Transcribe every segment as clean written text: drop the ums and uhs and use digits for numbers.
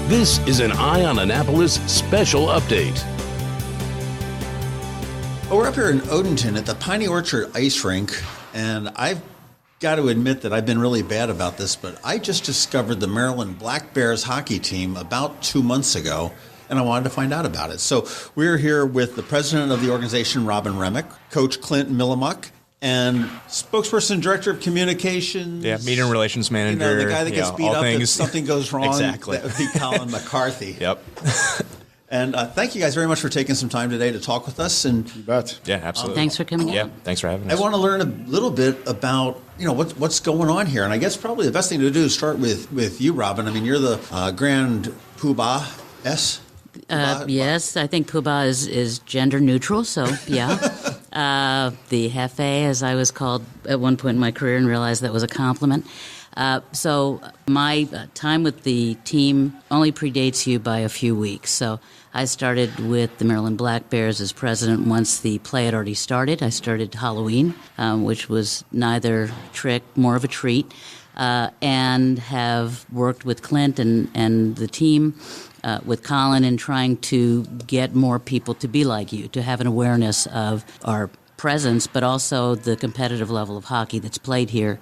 This is an Eye on Annapolis special update. Well, we're up here in Odenton at the Piney Orchard Ice Rink, and I've got to admit that I've been really bad about this, but I just discovered the Maryland Black Bears hockey team about 2 months ago, and I wanted to find out about it. So we're here with the president of the organization, Robyn Remick, Coach Clint Mylymok, and spokesperson and director of communications. Yeah, media and relations manager. You know, the guy that gets beat up if something goes wrong. Exactly. That would be Colin MacCarthy. Yep. And thank you guys very much for taking some time today to talk with us. And you bet. Yeah, absolutely. Thanks for coming. Yeah, thanks for having us. I want to learn a little bit about what's going on here, and I guess probably the best thing to do is start with you, Robyn. I mean, you're the Grand Poobah. Yes, I think Poobah is gender neutral, so yeah. The Hefe, as I was called at one point in my career, and realized that was a compliment. So my time with the team only predates you by a few weeks. So I started with the Maryland Black Bears as president once the play had already started. I started Halloween, which was neither trick, more of a treat, and have worked with Clint and the team, with Colin, in trying to get more people to be like you, to have an awareness of our presence, but also the competitive level of hockey that's played here,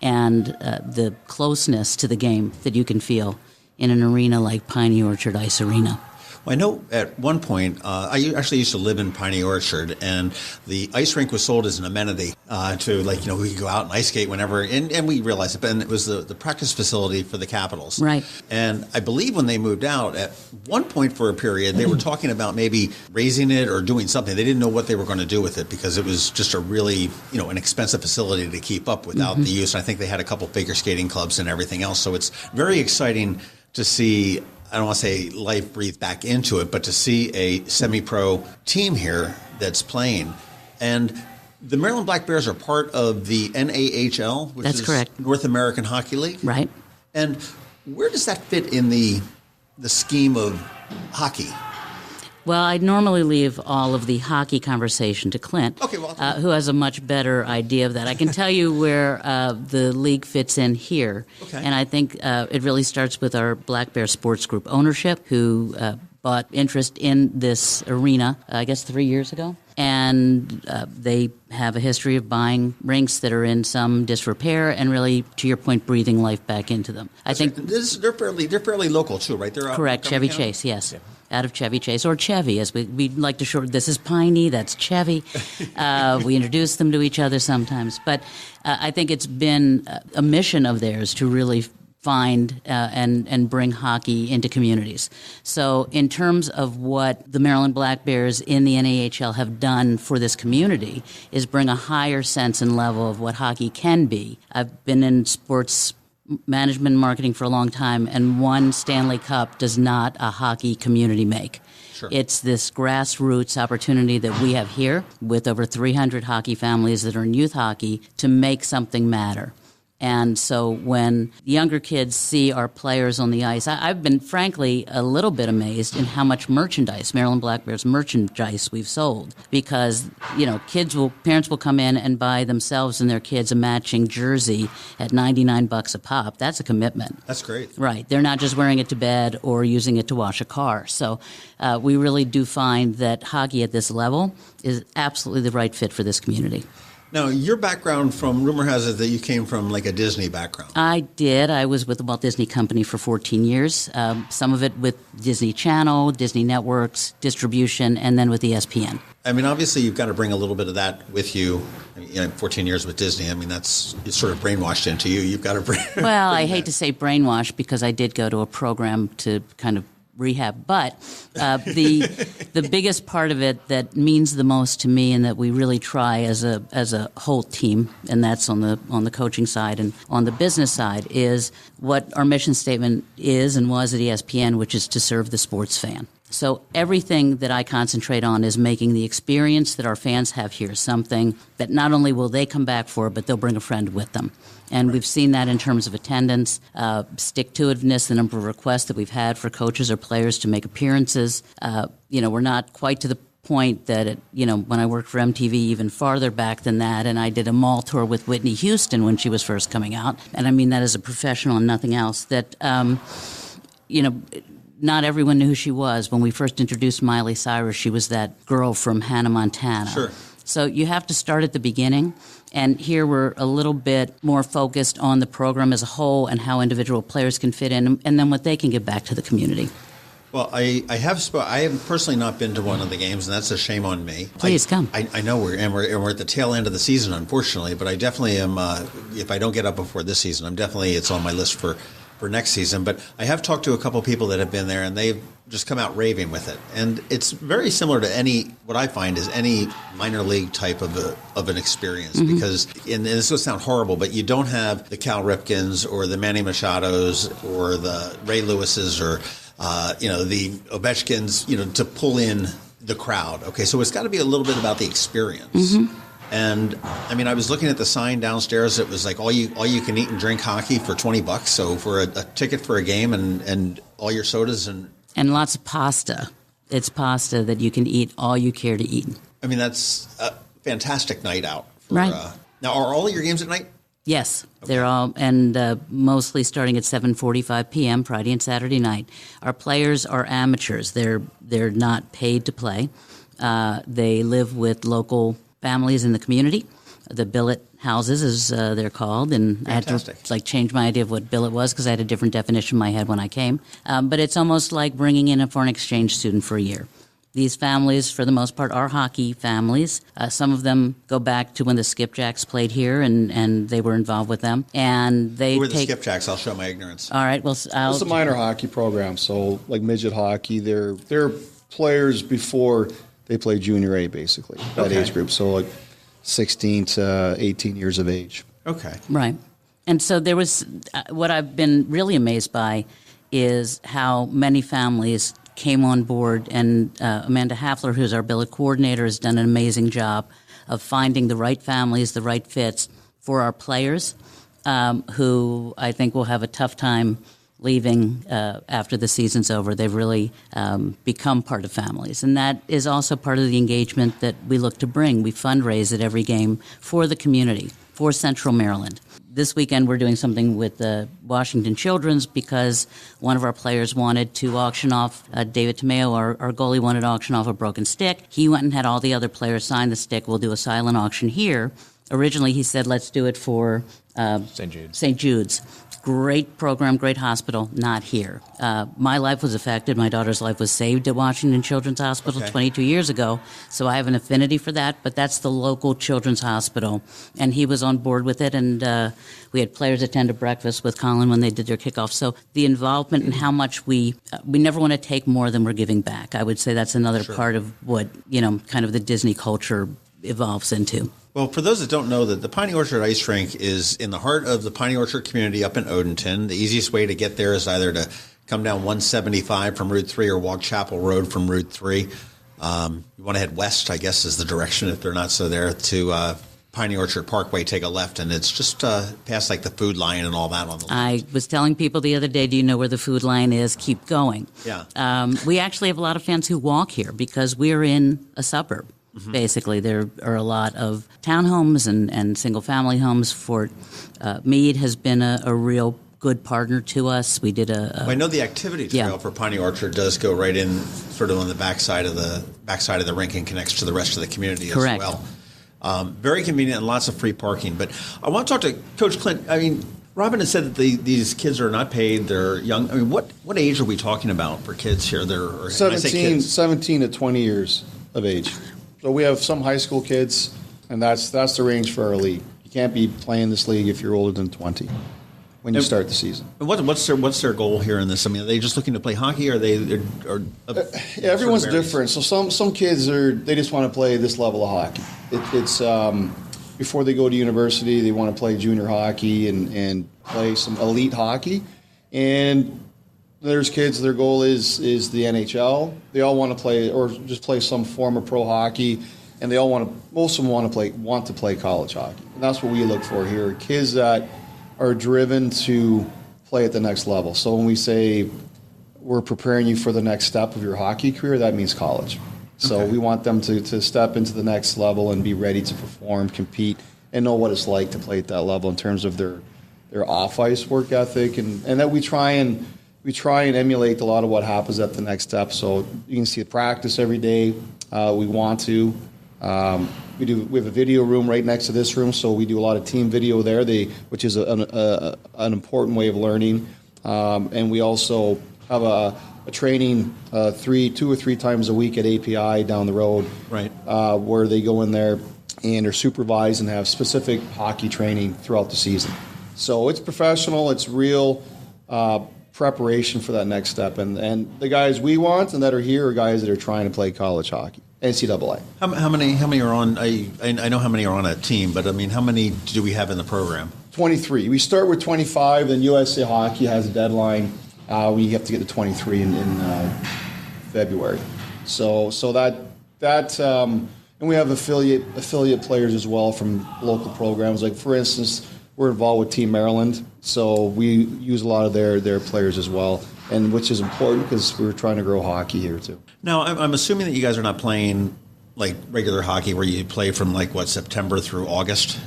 and the closeness to the game that you can feel in an arena like Piney Orchard Ice Arena. Well, I know at one point, I actually used to live in Piney Orchard, and the ice rink was sold as an amenity to, we could go out and ice skate whenever, and we realized it, but it was the practice facility for the Capitals. Right. And I believe when they moved out, at one point for a period, they were talking about maybe raising it or doing something. They didn't know what they were going to do with it because it was just a really, an expensive facility to keep up without the use. And I think they had a couple figure skating clubs and everything else. So it's very exciting to see, I don't want to say life breathe back into it, but to see a semi-pro team here that's playing. And the Maryland Black Bears are part of the NAHL, which That's is correct. North American Hockey League. Right. And where does that fit in the scheme of hockey? Well, I'd normally leave all of the hockey conversation to Clint, Okay, well, who has a much better idea of that. I can tell you where the league fits in here. Okay. And I think it really starts with our Black Bear Sports Group ownership, who bought interest in this arena, I guess 3 years ago. And they have a history of buying rinks that are in some disrepair and really, to your point, breathing life back into them. I think they're fairly local too, right? They're correct. Chevy Chase, yes. Yeah. Out of Chevy Chase, or Chevy, as we like to short. This is Piney, that's Chevy. We introduce them to each other sometimes. But I think it's been a mission of theirs to really find and bring hockey into communities. So in terms of what the Maryland Black Bears in the NAHL have done for this community is bring a higher sense and level of what hockey can be. I've been in sports management and marketing for a long time, and one Stanley Cup does not a hockey community make. Sure. It's this grassroots opportunity that we have here with over 300 hockey families that are in youth hockey to make something matter. And so when younger kids see our players on the ice, I've been, frankly, a little bit amazed in how much merchandise, Maryland Black Bears merchandise, we've sold. Because, parents will come in and buy themselves and their kids a matching jersey at $99 a pop. That's a commitment. That's great. Right. They're not just wearing it to bed or using it to wash a car. So we really do find that hockey at this level is absolutely the right fit for this community. Now, your background, from rumor has it that you came from like a Disney background. I did. I was with the Walt Disney Company for 14 years, some of it with Disney Channel, Disney Networks, distribution, and then with ESPN. I mean, obviously, you've got to bring a little bit of that with you. 14 years with Disney, I mean, it's sort of brainwashed into you. You've got to bring Well, bring I hate to say brainwashed because I did go to a program to kind of rehab, but the biggest part of it that means the most to me, and that we really try as a whole team, and that's on the coaching side and on the business side, is what our mission statement is and was at ESPN, which is to serve the sports fan. So everything that I concentrate on is making the experience that our fans have here something that not only will they come back for, but they'll bring a friend with them. And we've seen that in terms of attendance, stick-to-itiveness, the number of requests that we've had for coaches or players to make appearances. We're not quite to the point that, when I worked for MTV, even farther back than that, and I did a mall tour with Whitney Houston when she was first coming out. And I mean that as a professional and nothing else, that, not everyone knew who she was. When we first introduced Miley Cyrus, she was that girl from Hannah Montana. Sure. So you have to start at the beginning, and here we're a little bit more focused on the program as a whole and how individual players can fit in, and then what they can give back to the community. Well, I have personally not been to one of the games, and that's a shame on me. Please come. I know we're at the tail end of the season, unfortunately, but I definitely am. If I don't get up before this season, it's on my list for next season. But I have talked to a couple of people that have been there, and they've just come out raving with it. And it's very similar to what I find is any minor league type of an experience, because, and this will sound horrible, but you don't have the Cal Ripkens or the Manny Machados or the Ray Lewises or the Ovechkins, to pull in the crowd. Okay, so it's got to be a little bit about the experience. And I was looking at the sign downstairs. It was like all you can eat and drink hockey for $20. So for a ticket for a game and all your sodas and lots of pasta. It's pasta that you can eat all you care to eat. That's a fantastic night out. Right. Now, are all of your games at night? Yes, okay. They're all, and mostly starting at 7:45 p.m. Friday and Saturday night. Our players are amateurs. They're not paid to play. They live with local families in the community. The billet houses, as they're called, and fantastic. I had to change my idea of what billet was because I had a different definition in my head when I came. But it's almost like bringing in a foreign exchange student for a year. These families, for the most part, are hockey families. Some of them go back to when the Skipjacks played here, and they were involved with them. And they Who are the Skipjacks? I'll show my ignorance. All right. Well, it's a minor hockey program, so like midget hockey. They're players before they play junior A, basically, that age group. So like 16 to 18 years of age. Okay. Right. And so there was what I've been really amazed by is how many families came on board, and Amanda Hafler, who's our billet coordinator, has done an amazing job of finding the right families, the right fits for our players, who I think will have a tough time leaving after the season's over. They've really become part of families, and that is also part of the engagement that we look to bring. We fundraise at every game for the community, for Central Maryland. This weekend we're doing something with the Washington Children's because one of our players wanted to auction off, David Tomeo, our goalie, wanted to auction off a broken stick. He went and had all the other players sign the stick. We'll do a silent auction here. Originally he said, let's do it for St. Jude's. Great program, great hospital, not here. My life was affected. My daughter's life was saved at Washington Children's Hospital 22 years ago, so I have an affinity for that, but that's the local children's hospital. And he was on board with it, and we had players attend a breakfast with Colin when they did their kickoff. So the involvement and how much we never want to take more than we're giving back. I would say that's another part of what, kind of the Disney culture evolves into. Well, for those that don't know, that the Piney Orchard Ice Rink is in the heart of the Piney Orchard community up in Odenton. The easiest way to get there is either to come down 175 from Route 3 or walk Chapel Road from Route 3. You want to head west, I guess, is the direction if they're not so there, to Piney Orchard Parkway, take a left, and it's just past like the Food Lion and all that on the left. I was telling people the other day, do you know where the Food Lion is? Keep going. Yeah. We actually have a lot of fans who walk here because we're in a suburb. Basically, there are a lot of townhomes and single-family homes. Fort Meade has been a real good partner to us. We did I know the activity trail for Piney Orchard does go right in, sort of on the backside of the rink, and connects to the rest of the community as well. Very convenient and lots of free parking. But I want to talk to Coach Clint. Robyn has said that these kids are not paid. They're young. What age are we talking about for kids here? They're 17 to 20 years of age. So we have some high school kids, and that's the range for our league. You can't be playing this league if you're older than 20 when you start the season. What's their goal here in this? Are they just looking to play hockey, or everyone's different. So some kids they just want to play this level of hockey. It's before they go to university, they want to play junior hockey and play some elite hockey. And there's kids, their goal is the NHL. They all want to play, or just play some form of pro hockey, and most of them want to play college hockey. And that's what we look for here, kids that are driven to play at the next level. So when we say we're preparing you for the next step of your hockey career, that means college. So we want them to step into the next level and be ready to perform, compete, and know what it's like to play at that level in terms of their off-ice work ethic, and that we try and we try and emulate a lot of what happens at the next step. So you can see the practice every day. We want to. We have a video room right next to this room, so we do a lot of team video there, which is an important way of learning. And we also have a training 2 or 3 times a week at API down the road, right? Where they go in there and are supervised and have specific hockey training throughout the season. So it's professional, it's real preparation for that next step. And the guys we want and that are here are guys that are trying to play college hockey, NCAA. How many are on? I know how many are on a team, but I mean, how many do we have in the program? 23. We start with 25, then USA Hockey has a deadline. We have to get to 23 in February. So that and we have affiliate players as well from local programs. Like, for instance, we're involved with Team Maryland, so we use a lot of their players as well, and which is important because we're trying to grow hockey here too. Now, I'm assuming that you guys are not playing like regular hockey where you play from September through August.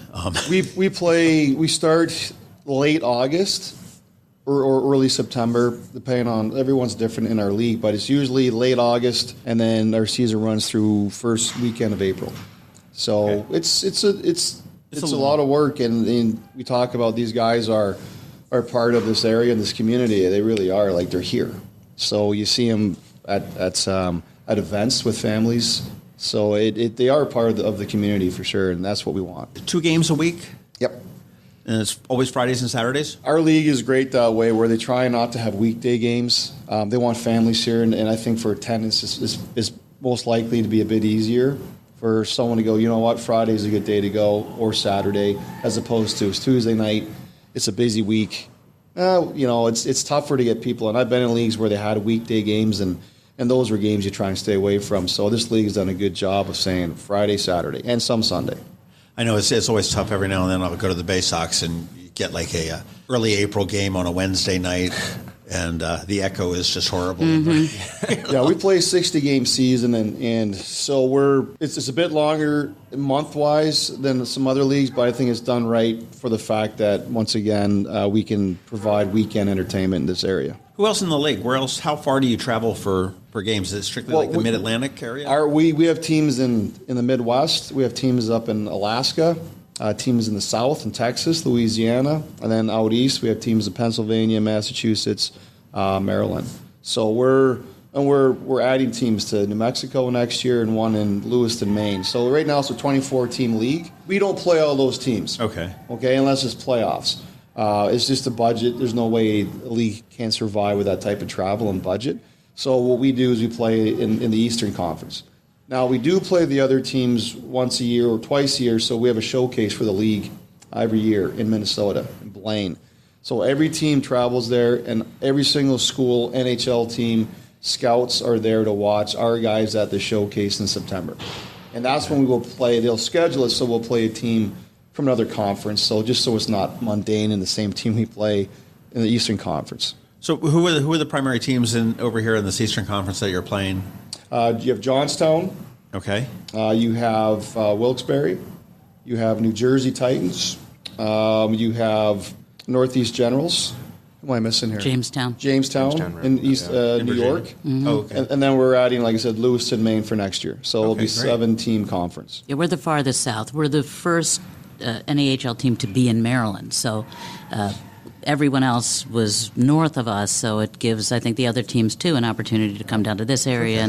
We start late August or early September, depending on, everyone's different in our league, but it's usually late August, and then our season runs through first weekend of April. So okay. It's a lot of work, and we talk about these guys are part of this area and this community. They really are, like, they're here. So you see them at events with families. So they are part of the community for sure, and that's what we want. 2 games a week? Yep. And it's always Fridays and Saturdays? Our league is great that way, where they try not to have weekday games. They want families here, and I think for attendance is most likely to be a bit easier for someone to go, you know what, Friday's a good day to go, or Saturday, as opposed to it's Tuesday night, it's a busy week. It's tougher to get people, and I've been in leagues where they had weekday games, and those were games you try and stay away from. So this league has done a good job of saying Friday, Saturday, and some Sunday. I know it's always tough. Every now and then I'll go to the Bay Sox and you get like a early April game on a Wednesday night, and the echo is just horrible. Mm-hmm. Yeah, we play a 60-game season, and so it's a bit longer month-wise than some other leagues, but I think it's done right for the fact that, once again, we can provide weekend entertainment in this area. Who else in the league? Where else? How far do you travel for games? Is it strictly the Mid-Atlantic area? We have teams in the Midwest. We have teams up in Alaska, teams in the South, in Texas, Louisiana, and then out east we have teams in Pennsylvania, Massachusetts, Maryland. So we're adding teams to New Mexico next year and one in Lewiston, Maine. So right now it's a 24-team league. We don't play all those teams. Okay, unless it's playoffs. It's just a budget. There's no way a league can survive with that type of travel and budget. So what we do is we play in the Eastern Conference. Now, we do play the other teams once a year or twice a year, so we have a showcase for the league every year in Minnesota, in Blaine. So every team travels there, and every single school, NHL team, scouts are there to watch our guys at the showcase in September. And that's when we will play. They'll schedule it so we'll play a team from another conference, so it's not mundane in the same team we play in the Eastern Conference. So who are the primary teams over here in this Eastern Conference that you're playing? You have Johnstown. Okay. You have Wilkes-Barre. You have New Jersey Titans. You have Northeast Generals. Who am I missing here? Jamestown, right. In East New York. Mm-hmm. Oh, okay. And then we're adding, like I said, Lewiston, Maine for next year. So it'll be 7-team conference. Yeah, we're the farthest south. We're the first NAHL team to be in Maryland. So everyone else was north of us, so it gives, I think, the other teams, too, an opportunity to come down to this area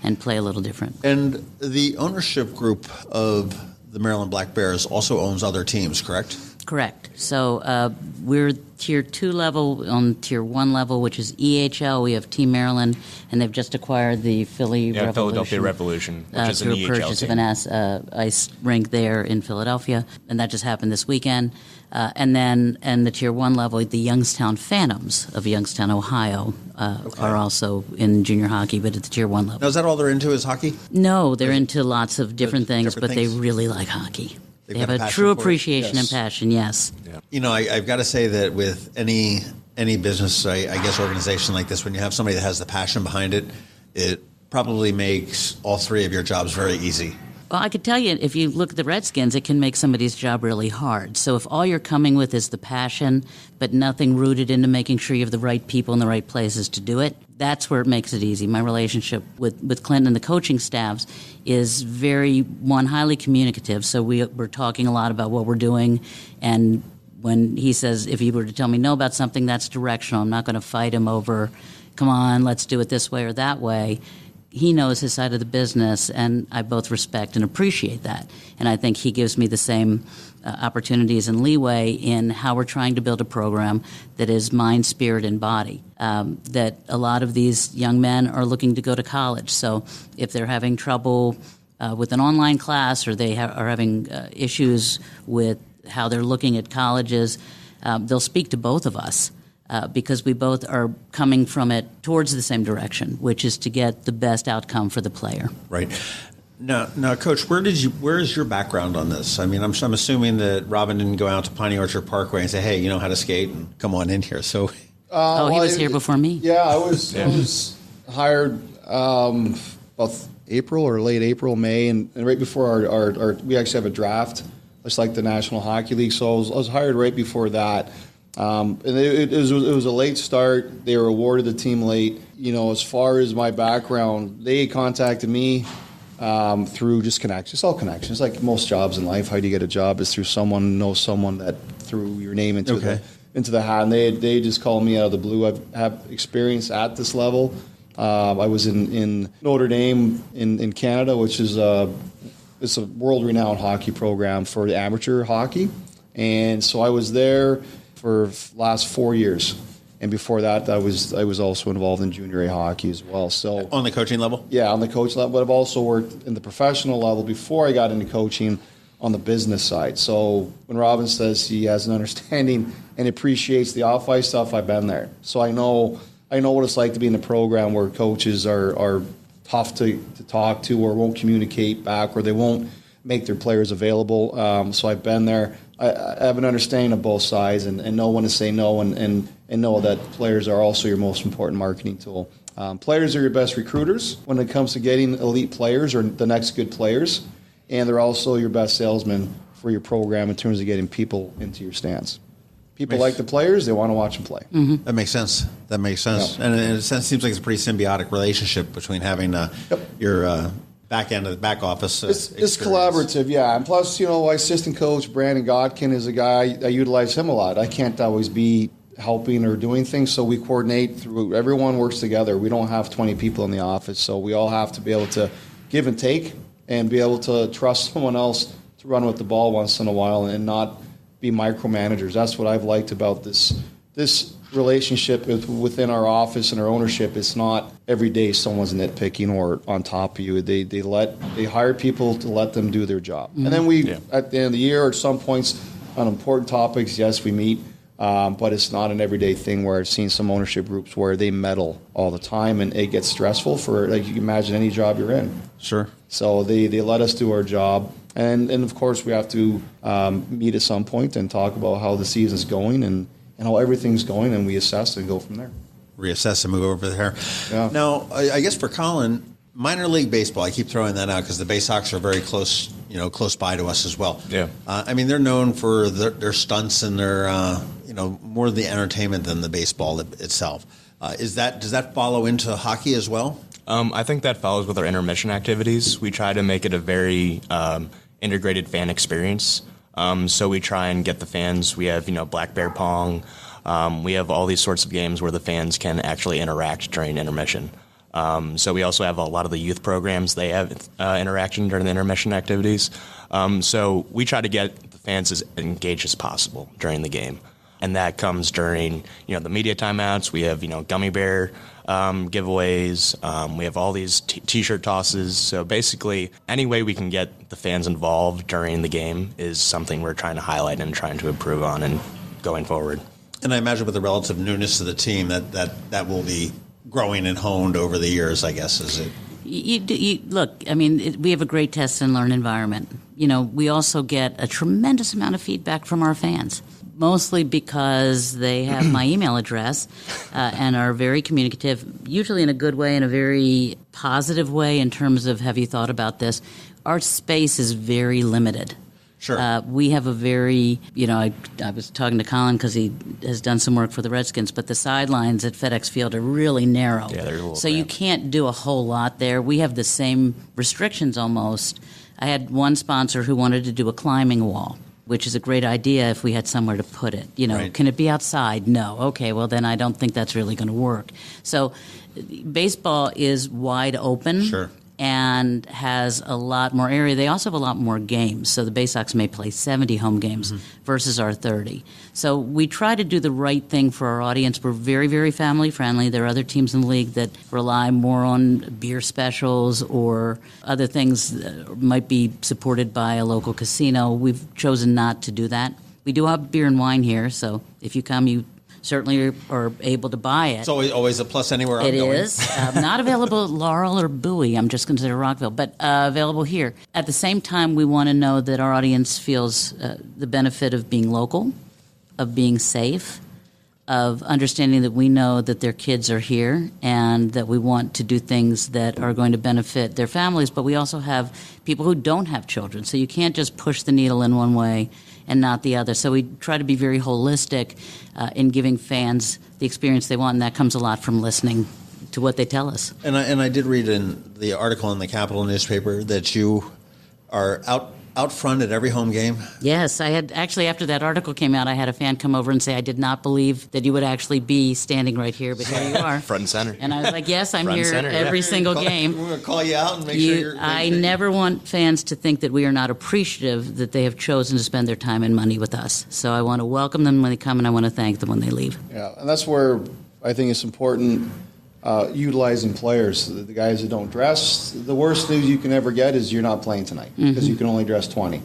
and play a little different. And the ownership group of the Maryland Black Bears also owns other teams, correct? Correct. So we're Tier 2 level. On Tier 1 level, which is EHL, we have Team Maryland, and they've just acquired the Philadelphia Revolution, which is an EHL purchase team. Of an ice rink there in Philadelphia, and that just happened this weekend. And the Tier 1 level, the Youngstown Phantoms of Youngstown, Ohio, are also in junior hockey, but at the Tier 1 level. Now, is that all they're into is hockey? No, they're into lots of different things, but they really like hockey. They have a true appreciation and passion, yes. Yeah. You know, I've got to say that with any business, I guess, organization like this, when you have somebody that has the passion behind it, it probably makes all three of your jobs very easy. Well, I could tell you, if you look at the Redskins, it can make somebody's job really hard. So if all you're coming with is the passion, but nothing rooted into making sure you have the right people in the right places to do it, that's where it makes it easy. My relationship with Clint and the coaching staffs is highly communicative. So we're talking a lot about what we're doing, and when he says, if he were to tell me no about something, that's directional. I'm not going to fight him over, come on, let's do it this way or that way. He knows his side of the business, and I both respect and appreciate that. And I think he gives me the same opportunities and leeway in how we're trying to build a program that is mind, spirit, and body. That a lot of these young men are looking to go to college. So if they're having trouble with an online class, or they are having issues with how they're looking at colleges, they'll speak to both of us. Because we both are coming from it towards the same direction, which is to get the best outcome for the player. Right. Now, Coach, where is your background on this? I mean, I'm assuming that Robyn didn't go out to Piney Orchard Parkway and say, "Hey, you know how to skate, and come on in here." So, he was here before me. Yeah, I was hired about April or late April, May, and right before our we actually have a draft, just like the National Hockey League. So I was hired right before that. And it was a late start. They were awarded the team late. You know, as far as my background, they contacted me through just connections. It's all connections. Like most jobs in life, how do you get a job is through someone knows someone that threw your name into the hat. And they just called me out of the blue. I have experience at this level. I was in Notre Dame in Canada, which is it's a world-renowned hockey program for the amateur hockey. And so I was there for last 4 years, and before that, I was also involved in junior A hockey as well. So on the coaching level, yeah, on the coach level. But I've also worked in the professional level before I got into coaching on the business side. So when Robyn says he has an understanding and appreciates the off-ice stuff, I've been there. So I know what it's like to be in a program where coaches are tough to talk to, or won't communicate back, or they won't make their players available. So I've been there. I have an understanding of both sides, and know when to say no, and know that players are also your most important marketing tool. Players are your best recruiters when it comes to getting elite players or the next good players, and they're also your best salesmen for your program in terms of getting people into your stands. People like the players; they want to watch them play. Mm-hmm. That makes sense. Yeah. And in a sense, it seems like it's a pretty symbiotic relationship between having your back end of the back office. It's collaborative, yeah. And plus, my assistant coach, Brandon Godkin, is a guy, I utilize him a lot. I can't always be helping or doing things, so we coordinate through, everyone works together. We don't have 20 people in the office, so we all have to be able to give and take and be able to trust someone else to run with the ball once in a while and not be micromanagers. That's what I've liked about this relationship within our office and our ownership. It's not every day someone's nitpicking or on top of you. They hire people to let them do their job. Mm-hmm. And then at the end of the year, at some points on important topics, yes, we meet, but it's not an everyday thing where I've seen some ownership groups where they meddle all the time, and it gets stressful for, like, you can imagine any job you're in. Sure. So they let us do our job. And of course, we have to meet at some point and talk about how the season's going and how everything's going, and we assess and go from there. Reassess and move over there. Yeah. Now, I guess for Colin, minor league baseball, I keep throwing that out because the Bay Sox are very close by to us as well. Yeah. They're known for their stunts and their, more the entertainment than the baseball itself. Does that follow into hockey as well? I think that follows with our intermission activities. We try to make it a very integrated fan experience. So we try and get the fans. We have, Black Bear Pong. We have all these sorts of games where the fans can actually interact during intermission. So we also have a lot of the youth programs. They have interaction during the intermission activities. So we try to get the fans as engaged as possible during the game. And that comes during, the media timeouts. We have, gummy bear giveaways. We have all these T-shirt tosses. So basically, any way we can get the fans involved during the game is something we're trying to highlight and trying to improve on and going forward. And I imagine with the relative newness of the team, that will be growing and honed over the years, I guess, is it? Look, we have a great test and learn environment. We also get a tremendous amount of feedback from our fans, mostly because they have my email address and are very communicative, usually in a good way, in a very positive way in terms of, have you thought about this? our space is very limited. Sure. We have a very, I was talking to Colin because he has done some work for the Redskins, but the sidelines at FedEx Field are really narrow. Yeah, they're a little so you can't do a whole lot there. We have the same restrictions almost. I had one sponsor who wanted to do a climbing wall, which is a great idea if we had somewhere to put it. Right. Can it be outside? No. Okay, well, then I don't think that's really going to work. So baseball is wide open. Sure. And has a lot more area. They also have a lot more games. So the Bay Sox may play 70 home games versus our 30. So we try to do the right thing for our audience. We're very, very family friendly. There are other teams in the league that rely more on beer specials or other things that might be supported by a local casino. We've chosen not to do that. We do have beer and wine here, so if you come, you certainly are able to buy it. It's always a plus anywhere I'm going. It is. Not available at Laurel or Bowie. I'm just considered Rockville, but available here. At the same time, we want to know that our audience feels the benefit of being local, of being safe, of understanding that we know that their kids are here and that we want to do things that are going to benefit their families, but we also have people who don't have children. So you can't just push the needle in one way and not the other. So we try to be very holistic in giving fans the experience they want, and that comes a lot from listening to what they tell us. And I did read in the article in the Capital newspaper that you are out front at every home game. Yes, I had actually, after that article came out, I had a fan come over and say, I did not believe that you would actually be standing right here, but here you are. Front and center. And I was like, yes, I'm Front here center, every single game. We're going to call you out and make sure you're... I never want fans to think that we are not appreciative that they have chosen to spend their time and money with us. So I want to welcome them when they come, and I want to thank them when they leave. Yeah, and that's where I think it's important utilizing players, the guys that don't dress. The worst news you can ever get is you're not playing tonight because you can only dress 20.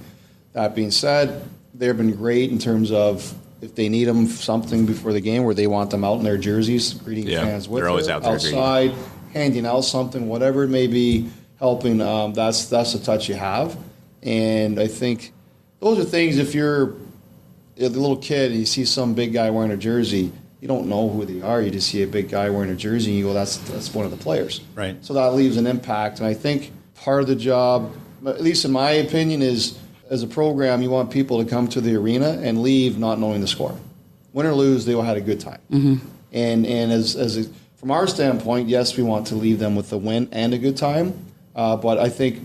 That being said, they've been great in terms of if they need them something before the game where they want them out in their jerseys, greeting fans with they're always it, out there outside, greeting. handing out something, whatever it may be, helping. That's the touch you have. And I think those are things, if you're a little kid and you see some big guy wearing a jersey, you don't know who they are. You just see a big guy wearing a jersey and you go, that's one of the players. Right. So that leaves an impact. And I think part of the job, at least in my opinion, is as a program, you want people to come to the arena and leave not knowing the score. Win or lose, they all had a good time. And from our standpoint, yes, we want to leave them with a win and a good time. But I think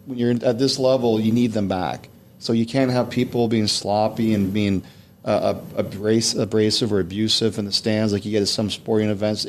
when you're at this level, you need them back. So you can't have people being sloppy and being abrasive or abusive in the stands like you get at some sporting events.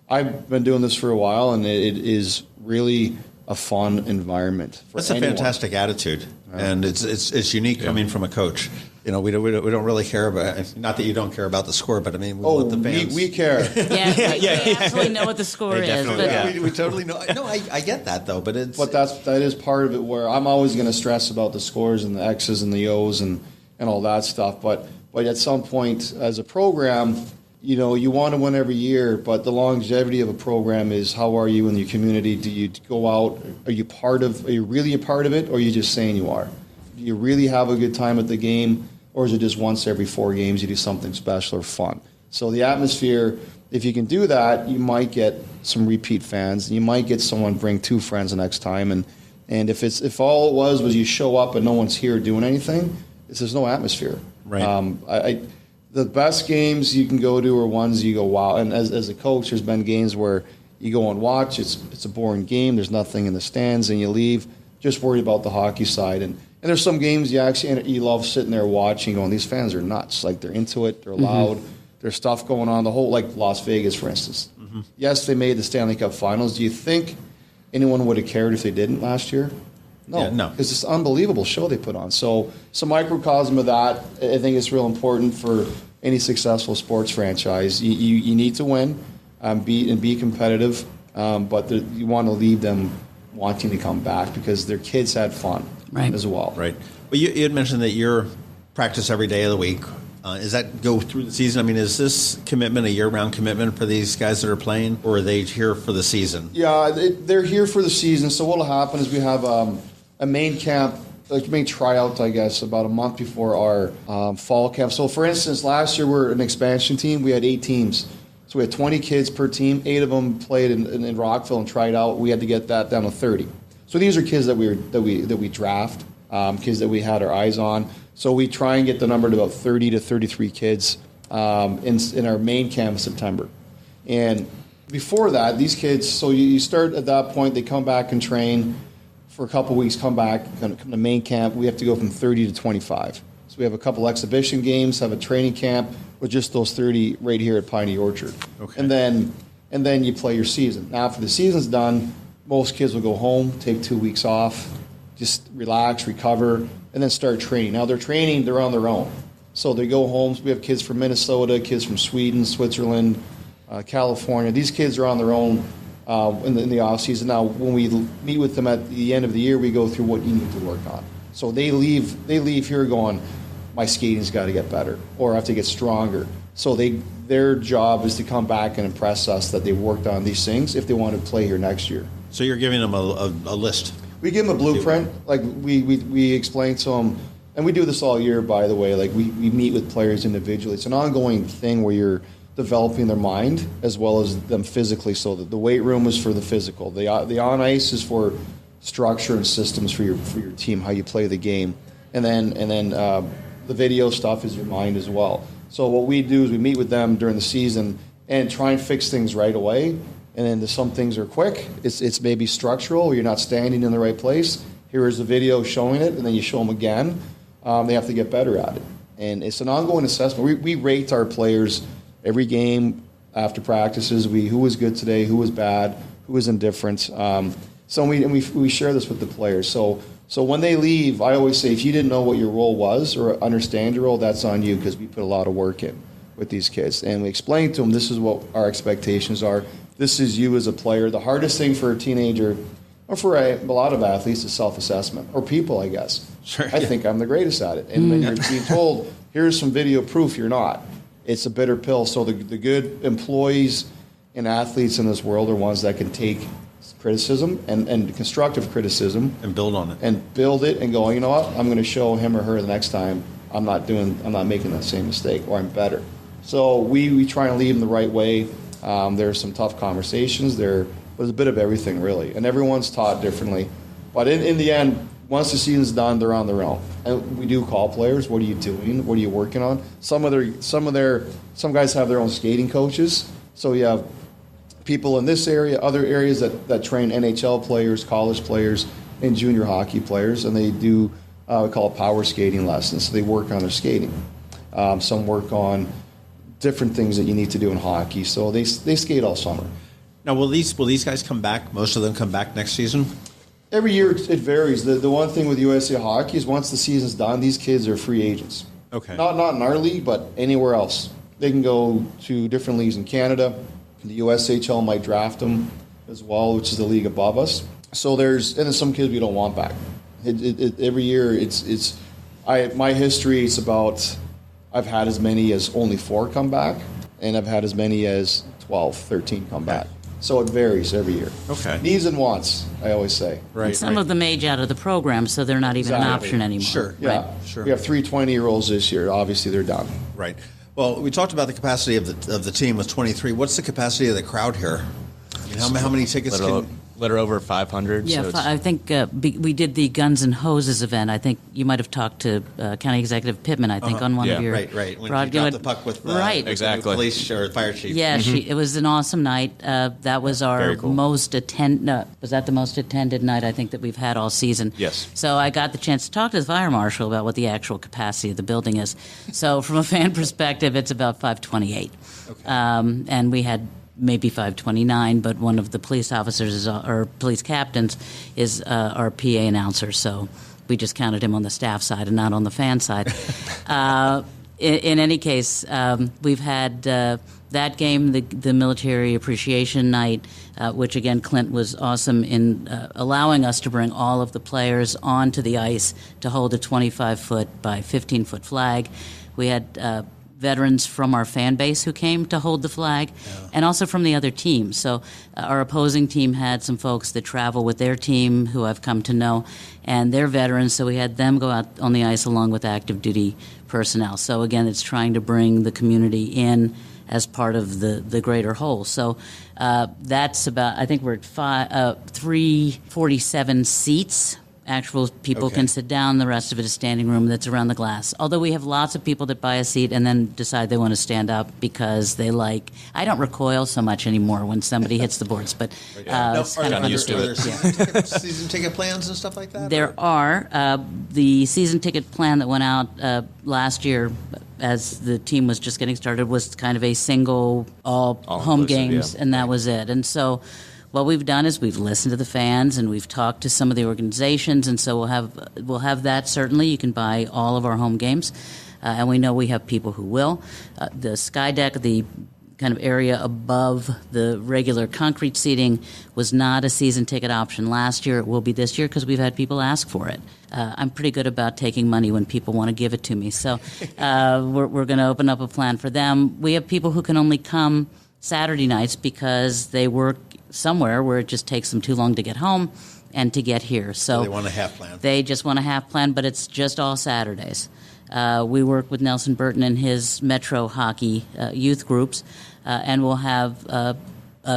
I've been doing this for a while, and it is really a fun environment for That's anyone. a fantastic attitude, and it's unique coming from a coach. We don't really care about, not that you don't care about the score, but I mean, we want the fans. We care. We absolutely know what the score is. But We totally know. No, I get that though, but that is part of it where I'm always going to stress about the scores and the X's and the O's and all that stuff. But at some point, as a program, you want to win every year, but the longevity of a program is how are you in your community? Do you go out? Are you really a part of it, or are you just saying you are? Do you really have a good time at the game, or is it just once every 4 games you do something special or fun? So the atmosphere, if you can do that, you might get some repeat fans. You might get someone bring 2 friends the next time, and if all it was you show up and no one's here doing anything, there's no atmosphere. Right. The best games you can go to are ones you go, wow. And as a coach, there's been games where you go and watch. It's a boring game. There's nothing in the stands, and you leave just worried about the hockey side. And there's some games you love sitting there watching, going, these fans are nuts. Like, they're into it. They're loud. There's stuff going on. The whole, like Las Vegas, for instance. Yes, they made the Stanley Cup Finals. Do you think anyone would have cared if they didn't last year? No, because it's an unbelievable show they put on. So it's a microcosm of that. I think it's real important for any successful sports franchise. You need to win, be competitive, but you want to leave them wanting to come back because their kids had fun as well. Right. Well, you had mentioned that you're practice every day of the week. Does that go through the season? I mean, is this commitment a year-round commitment for these guys that are playing, or are they here for the season? Yeah, they're here for the season. So what will happen is we have a main camp, like main tryout, I guess, about a month before our fall camp. So, for instance, last year we were an expansion team. We had 8 teams. So we had 20 kids per team. 8 of them played in Rockville and tried out. We had to get that down to 30. So these are kids that we draft, kids that we had our eyes on. So we try and get the number to about 30 to 33 kids in our main camp in September. And before that, these kids, so you start at that point, they come back and train for a couple weeks, come back, come to main camp. We have to go from 30 to 25. So we have a couple exhibition games, have a training camp with just those 30 right here at Piney Orchard. Okay. And then you play your season. Now, after the season's done, most kids will go home, take 2 weeks off, just relax, recover, and then start training. Now, they're on their own. So they go home. We have kids from Minnesota, kids from Sweden, Switzerland, California. These kids are on their own in the off season. Now, when we meet with them at the end of the year, we go through what you need to work on. So they leave here going, my skating's got to get better, or I have to get stronger. So their job is to come back and impress us that they worked on these things if they want to play here next year. So you're giving them a list. We give them a blueprint. Like we explain to them, and we do this all year, by the way. Like we meet with players individually. It's an ongoing thing where you're developing their mind as well as them physically. So that the weight room is for the physical. The on ice is for structure and systems for your team, how you play the game, and then the video stuff is your mind as well. So what we do is we meet with them during the season and try and fix things right away. And then some things are quick. It's maybe structural, or you're not standing in the right place. Here is the video showing it, and then you show them again. They have to get better at it. And it's an ongoing assessment. We rate our players every game after practices. Who was good today, who was bad, who was indifferent. So we share this with the players. So when they leave, I always say, if you didn't know what your role was or understand your role, that's on you, because we put a lot of work in with these kids. And we explain to them, this is what our expectations are. This is you as a player. The hardest thing for a teenager, or for a lot of athletes, is self-assessment, or people, I guess. Sure, I think I'm the greatest at it. And then you're being told, here's some video proof you're not. It's a bitter pill. So the good employees and athletes in this world are ones that can take criticism and constructive criticism And build on it. and build it and go, you know what, I'm going to show him or her the next time I'm not making that same mistake, or I'm better. So we try and lead them the right way. There are some tough conversations there, but it's a bit of everything, really, and everyone's taught differently. But in the end, once the season's done, they're on their own. And we do call players, what are you doing? What are you working on? Some guys have their own skating coaches. So you have people in this area, other areas that train NHL players, college players, and junior hockey players, and they do we call it power skating lessons. So they work on their skating. Some work on different things that you need to do in hockey. So they skate all summer. Now, will these guys come back? Most of them come back next season? Every year it varies. The one thing with USA Hockey is once the season's done, these kids are free agents. Okay. Not in our league, but anywhere else. They can go to different leagues in Canada. The USHL might draft them as well, which is the league above us. So there's some kids we don't want back. Every year my history is about, I've had as many as only 4 come back, and I've had as many as 12, 13 come back. So it varies every year. Okay. Needs and wants, I always say. Right. And some of them age out of the program, so they're not even an option anymore. Sure. Yeah. Right. Sure. We have 3 20-year-olds this year. Obviously, they're done. Right. Well, we talked about the capacity of the team with 23. What's the capacity of the crowd here? I mean, how many tickets Little over 500. Yeah, so I think we did the Guns and Hoses event. I think you might have talked to County Executive Pittman, I think, on one of your... Right. When you dropped the puck with right. Exactly. the police or fire chief. Yeah, it was an awesome night. That was our cool. was that the most attended night I think that we've had all season? Yes. So I got the chance to talk to the fire marshal about what the actual capacity of the building is. So from a fan perspective, it's about 528. Okay. And we had maybe 529, but one of the police officers or police captains is our PA announcer, so we just counted him on the staff side and not on the fan side. In any case, we've had that game, the military appreciation night, which again Clint was awesome in allowing us to bring all of the players onto the ice to hold a 25-foot by 15-foot flag. We had veterans from our fan base who came to hold the flag, and also from the other teams. So our opposing team had some folks that travel with their team who I've come to know, and they're veterans, so we had them go out on the ice along with active duty personnel. So again, it's trying to bring the community in as part of the greater whole. So that's about, I think we're at 347 seats. Actual people can sit down. The rest of it is standing room that's around the glass. Although we have lots of people that buy a seat and then decide they want to stand up because they like. I don't recoil so much anymore when somebody hits the boards, but it's kind of used to it. Season ticket plans and stuff like that? There are. The season ticket plan that went out last year, as the team was just getting started, was kind of a single all home games, and that was it. And so what we've done is we've listened to the fans and we've talked to some of the organizations, and so we'll have that. Certainly, you can buy all of our home games, and we know we have people who will. The sky deck, the kind of area above the regular concrete seating, was not a season ticket option last year. It will be this year because we've had people ask for it. I'm pretty good about taking money when people want to give it to me, so we're going to open up a plan for them. We have people who can only come Saturday nights because they work somewhere where it just takes them too long to get home and to get here. So they want a half plan. They just want a half plan, but it's just all Saturdays. We work with Nelson Burton and his Metro Hockey youth groups, and we'll have a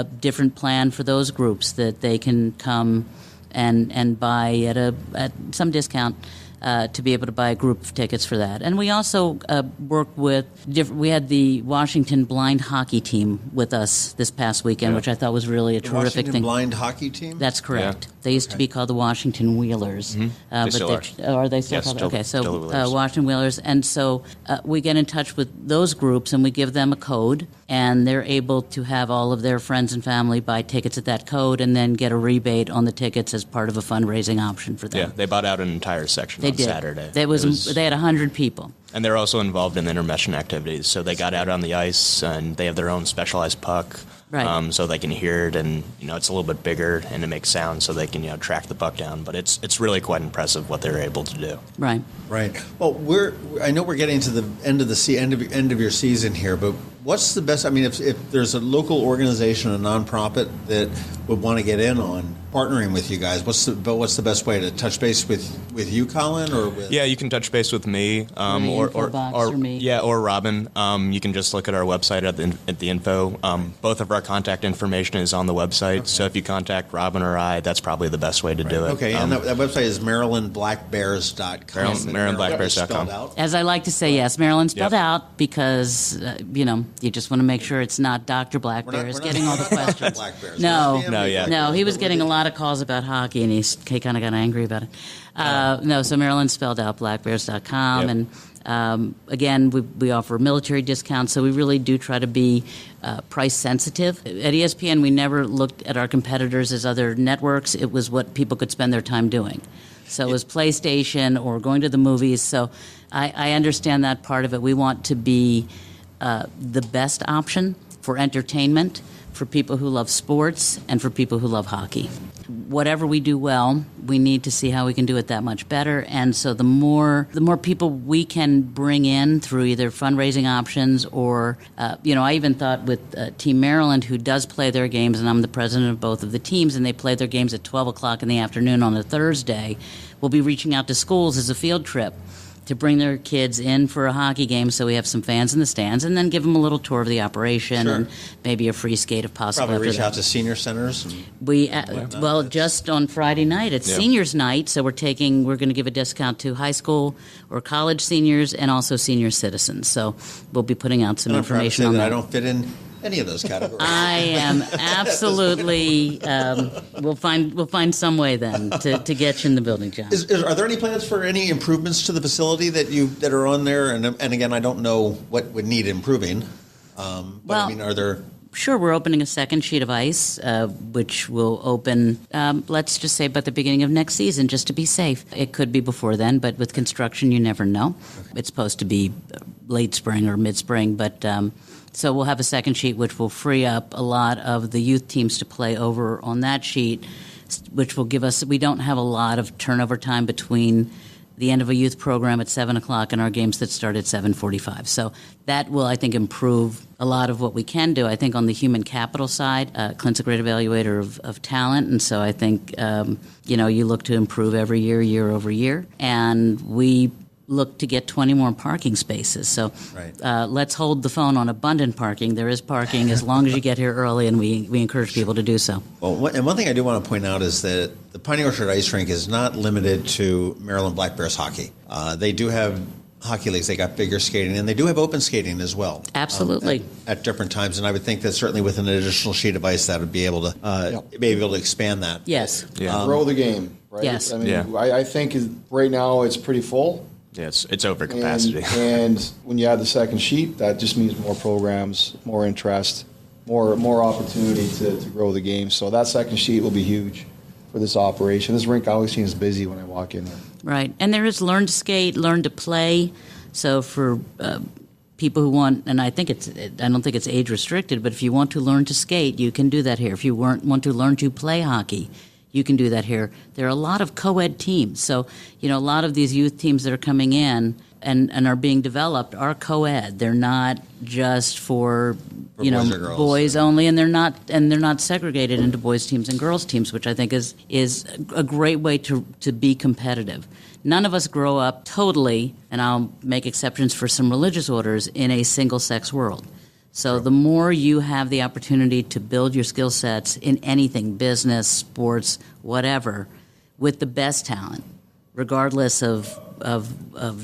different plan for those groups that they can come and buy at some discount to be able to buy group tickets for that. And we also work with we had the Washington blind hockey team with us this past weekend, which I thought was really a terrific Washington thing. Blind hockey team? That's correct. Yeah. They used to be called the Washington Wheelers. They still are. Are they still Yes, called? still- Okay, still the so Wheelers. Washington Wheelers. And so we get in touch with those groups and we give them a code, and they're able to have all of their friends and family buy tickets at that code and then get a rebate on the tickets as part of a fundraising option for them. Yeah, they bought out an entire section They on did. Saturday. They had 100 people. And they're also involved in intermission activities. So they got out on the ice, and they have their own specialized puck, Right. so they can hear it, and it's a little bit bigger, and it makes sound, so they can track the puck down. But it's really quite impressive what they're able to do. Right. Right. Well, I know we're getting to the end of your season here, but what's the best? I mean, if there's a local organization, a nonprofit that would want to get in on partnering with you guys, what's the best way to touch base with you, Colin, or with? Yeah, you can touch base with me, the info box or me. Yeah, or Robyn. You can just look at our website at the info. Both of our contact information is on the website. Okay. So if you contact Robyn or I, that's probably the best way to do it. Okay, and that website is MarylandBlackBears.com. MarylandBlackBears.com. As I like to say, yes, Maryland spelled out because, you just want to make sure it's not Dr. Black Bears getting all the questions. Black Bears. No, he was getting a lot of calls about hockey, and he kind of got angry about it. No, so Maryland spelled out blackbears.com, Yep. and again, we offer military discounts, so we really do try to be price sensitive. At ESPN, we never looked at our competitors as other networks. It was what people could spend their time doing. So it was PlayStation or going to the movies. So I understand that part of it. We want to be the best option for entertainment, for people who love sports, and for people who love hockey. Whatever we do well, we need to see how we can do it that much better. And so the more people we can bring in through either fundraising options or, I even thought with Team Maryland, who does play their games, and I'm the president of both of the teams, and they play their games at 12 o'clock in the afternoon on a Thursday, we'll be reaching out to schools as a field trip to bring their kids in for a hockey game, so we have some fans in the stands, and then give them a little tour of the operation and maybe a free skate if possible. Probably reach out to senior centers. Just on Friday night, it's seniors night, so we're going to give a discount to high school or college seniors and also senior citizens. So we'll be putting out some information on that. I don't fit in any of those categories. I am absolutely. We'll find some way then to get you in the building, John. Are there any plans for any improvements to the facility that are on there? And again, I don't know what would need improving. Are there? Sure, we're opening a second sheet of ice, which will open, let's just say, about the beginning of next season, just to be safe. It could be before then, but with construction, you never know. Okay. It's supposed to be late spring or mid-spring, but so we'll have a second sheet, which will free up a lot of the youth teams to play over on that sheet, which will give us, we don't have a lot of turnover time between the end of a youth program at 7 o'clock and our games that start at 7:45. So that will, I think, improve a lot of what we can do. I think on the human capital side, Clint's a great evaluator of talent, and so I think, you look to improve every year over year. And we look to get 20 more parking spaces. So let's hold the phone on abundant parking. There is parking as long as you get here early, and we encourage people to do so. Well, and one thing I do want to point out is that the Piney Orchard Ice Rink is not limited to Maryland Black Bears hockey. They do have hockey leagues. They got figure skating, and they do have open skating as well. Absolutely. At different times, and I would think that certainly with an additional sheet of ice, that would be able to expand that. Yes. Grow the game, right? Yes. I mean, I think right now it's pretty full. Yeah, it's over capacity. And when you add the second sheet, that just means more programs, more interest, more opportunity to grow the game. So that second sheet will be huge for this operation. This rink always seems busy when I walk in there. Right. And there is learn to skate, learn to play. So for people who want, and I don't think it's age restricted, but if you want to learn to skate, you can do that here. If you want to learn to play hockey, you can do that here. There are a lot of co-ed teams. So, a lot of these youth teams that are coming in and are being developed are co-ed. They're not just for boys only, and they're not segregated into boys teams and girls teams, which I think is a great way to be competitive. None of us grow up totally, and I'll make exceptions for some religious orders, in a single-sex world. So the more you have the opportunity to build your skill sets in anything, business, sports, whatever, with the best talent, regardless of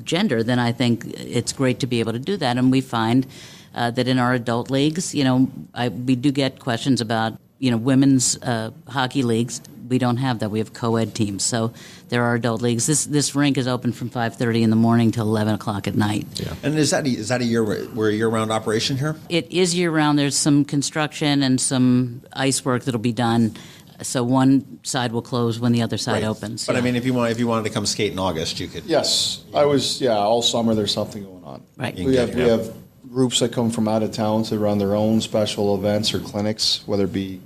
gender, then I think it's great to be able to do that. And we find that in our adult leagues, we do get questions about, women's hockey leagues. We don't have that. We have co-ed teams. So there are adult leagues. This rink is open from 5:30 in the morning till 11 o'clock at night. Yeah. And is that a year-round operation here? It is year-round. There's some construction and some ice work that'll be done. So one side will close when the other side opens. But I mean, if you wanted to come skate in August, you could. Yes, all summer there's something going on. Right. We have groups that come from out of town to run their own special events or clinics, whether it be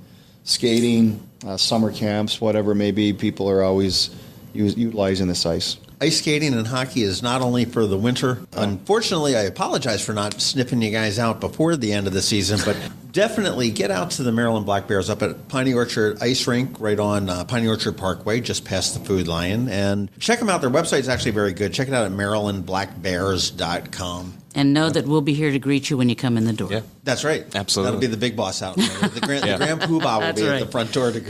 skating, summer camps, whatever it may be. People are always utilizing this ice. Ice skating and hockey is not only for the winter. Unfortunately, I apologize for not snipping you guys out before the end of the season, but definitely get out to the Maryland Black Bears up at Piney Orchard Ice Rink right on Piney Orchard Parkway, just past the Food Lion. And check them out. Their website is actually very good. Check it out at marylandblackbears.com. And know that we'll be here to greet you when you come in the door. Yeah, that's right. Absolutely. That'll be the big boss out there. The Grand Poobah will be at the front door to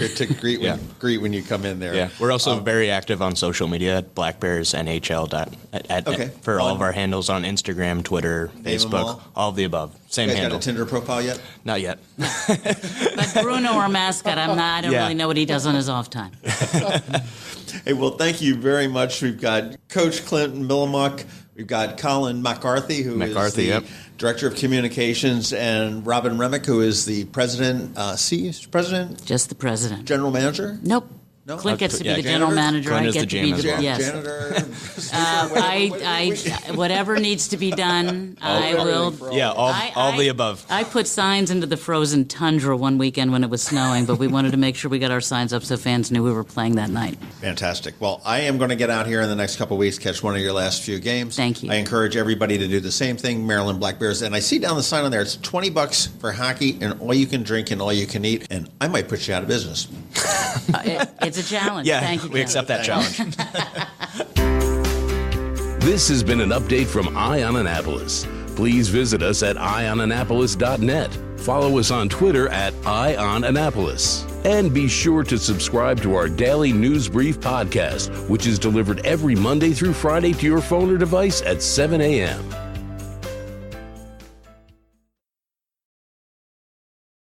greet when you come in there. Yeah, we're also very active on social media at BlackBearsNHL for all of our handles on Instagram, Twitter, Facebook, all of the above. Same handle. Got a Tinder profile yet? Not yet. But Bruno, our mascot, I don't really know what he does on his off time. Hey, well, thank you very much. We've got Coach Clint Mylymok. We've got Colin MacCarthy, who is the Director of Communications, and Robyn Remick, who is the President. President? Just the President. General Manager? Nope. No? Clint gets to be the general manager. Clint I is get the to be the janitor. whatever needs to be done, I will. Yeah, all the above. I put signs into the frozen tundra one weekend when it was snowing, but we wanted to make sure we got our signs up so fans knew we were playing that night. Fantastic. Well, I am going to get out here in the next couple of weeks, catch one of your last few games. Thank you. I encourage everybody to do the same thing, Maryland Black Bears. And I see down the sign on there, it's $20 for hockey and all you can drink and all you can eat. And I might put you out of business. It's a challenge. Yeah, Thank you, we accept that challenge. This has been an update from Eye on Annapolis. Please visit us at eyeonannapolis.net. Follow us on Twitter at Eye on Annapolis. And be sure to subscribe to our daily news brief podcast, which is delivered every Monday through Friday to your phone or device at 7 a.m.